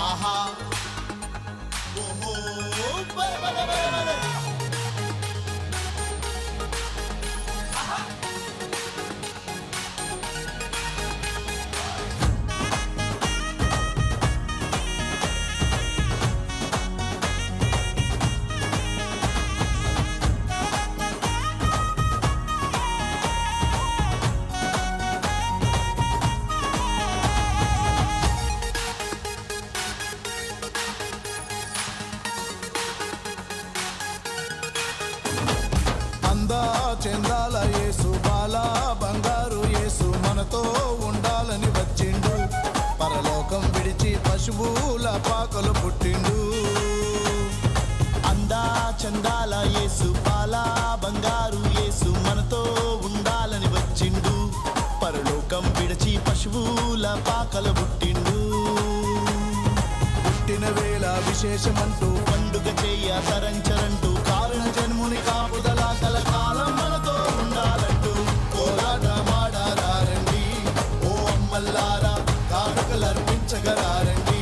ఆహా ఓహో బల బల బల బల చందాల యేసు బాల బంగారు యేసు మనతో ఉండాలని వచ్చిండు పరలోకం విడిచి పశువుల పాకలు పుట్టిండు అందా చందాల యేసు బాల బంగారు యేసు మనతో ఉండాలని వచ్చిండు పరలోకం విడిచి పశువుల పాకలు పుట్టిండు పుట్టిన వేళ విశేషమంటూ పండుగ చేయ తరంచరంటూ కారణ జన్ముని కాపుదల కలకాలం మనతో ఉండాలంటూ పోరాటమాడారండి ఓ అమ్మల్లారా కానుకలర్పించగరారండి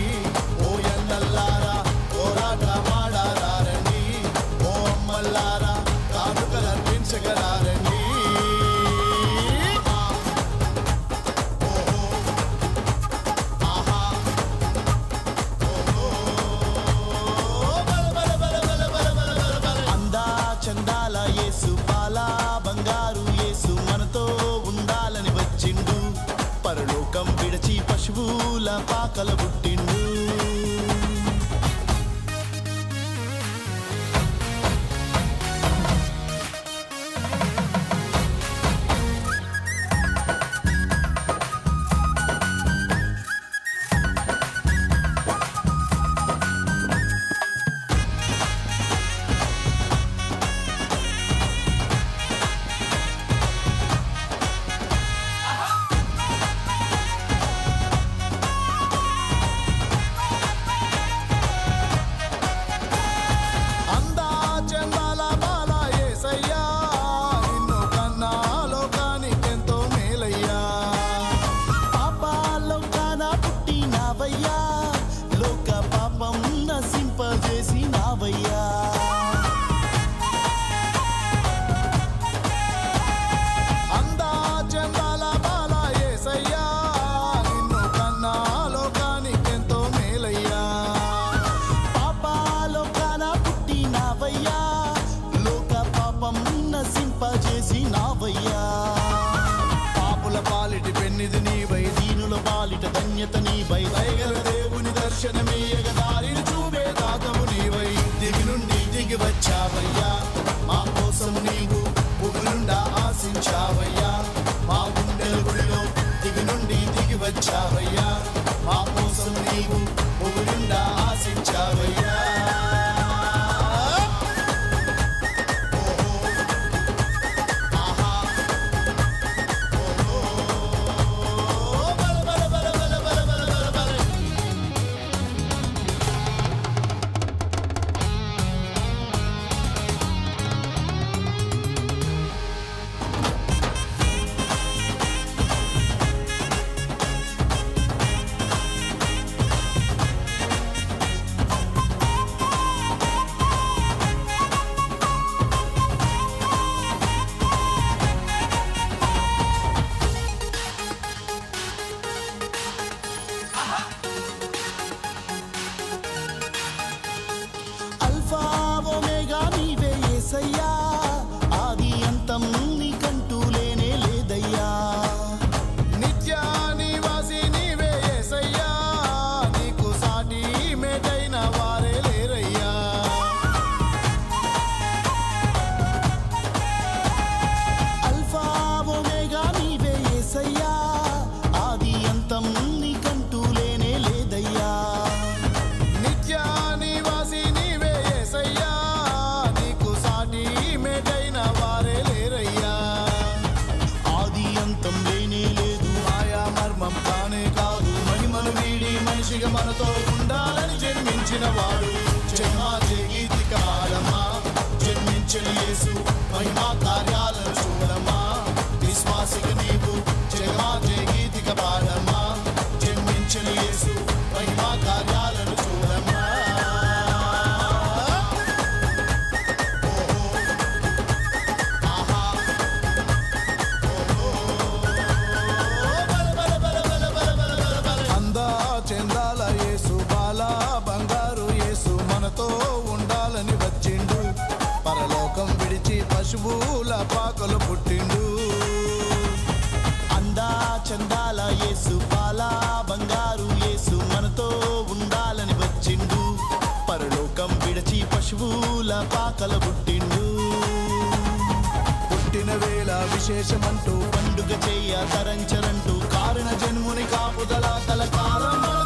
ఓ ఎన్నల్లారా పోరాటమాడారండి ఓ అమ్మల్లారా కానుకలర్పించగరారండి చందాల యేసు బాల బంగారు యేసు మనతో ఉండాలని వచ్చిండు పరలోకం విడిచి పశువుల పాకల పుట్టిండు లోక పాపం నశింపజేసినావయ్యా అందా చందాల బాల యేసయ్యా నిన్ను కన్నా లోకానికెంతో మేలయ్యా పాపాలోకాన పుట్టినావయ్యా లోక పాపం నశింపజేసినావయ్యా పాపుల పాలిటి పెన్నిది నీవై దీనుల పాలిట ధన్యత నీవై దయగల దేవుని దర్శనమీయగ దారిని చూపే దాతవు నీవై దిగి నుండి దిగి వచ్చావయ్యా మా కోసం నీవు భూమినుండా ఆశించావయ్యా మా గుండెల గుడిలో దిగి నుండి దిగి వచ్చావయ్యా మా కోసం నీవు భూమినుండా ఆశించావయ్యా యేసయ్యా ఆది అంతం నీకంటూ లేనే లేదయ్యా నిత్య నివాసి నీవే యేసయ్యా నీకు సాటి మేటైన వారే లేరయ్యా అల్ఫా ఒమేగా నీవే యేసయ్యా ఆది అంతం నీకంటూ లేనే లేదయ్యా నిత్య నివాసి నీవే యేసయ్యా మేటైన వారే లేరయ్యా ఆది అంతం లేనే లేదు ఆయా మర్మం కానే కాదు మహిమను వీడి మనిషిగా మనతో ఉండాలని జన్మించిన వాడు జన్మాజే గీతిక పాడమ్మా జన్మించిన యేసు మహిమా కార్యాలను చూడమ్మా విశ్వాసికి నీవు జన్మాజే గీతిక పాడమ్మా జన్మించిన యేసు మహిమా కార్యాలను పశువుల పాకలు పుట్టిండు. అందా చందాల యేసు, పాలా బంగారు యేసు మనతో ఉండాలని వచ్చిండు. పరలోకం విడచి పశువుల పాకల పుట్టిండు. పుట్టిన వేళ విశేషమంటూ పండుగ చేయ తరంచరంటూ కారణ జన్ముని కాపుదల కలకాలం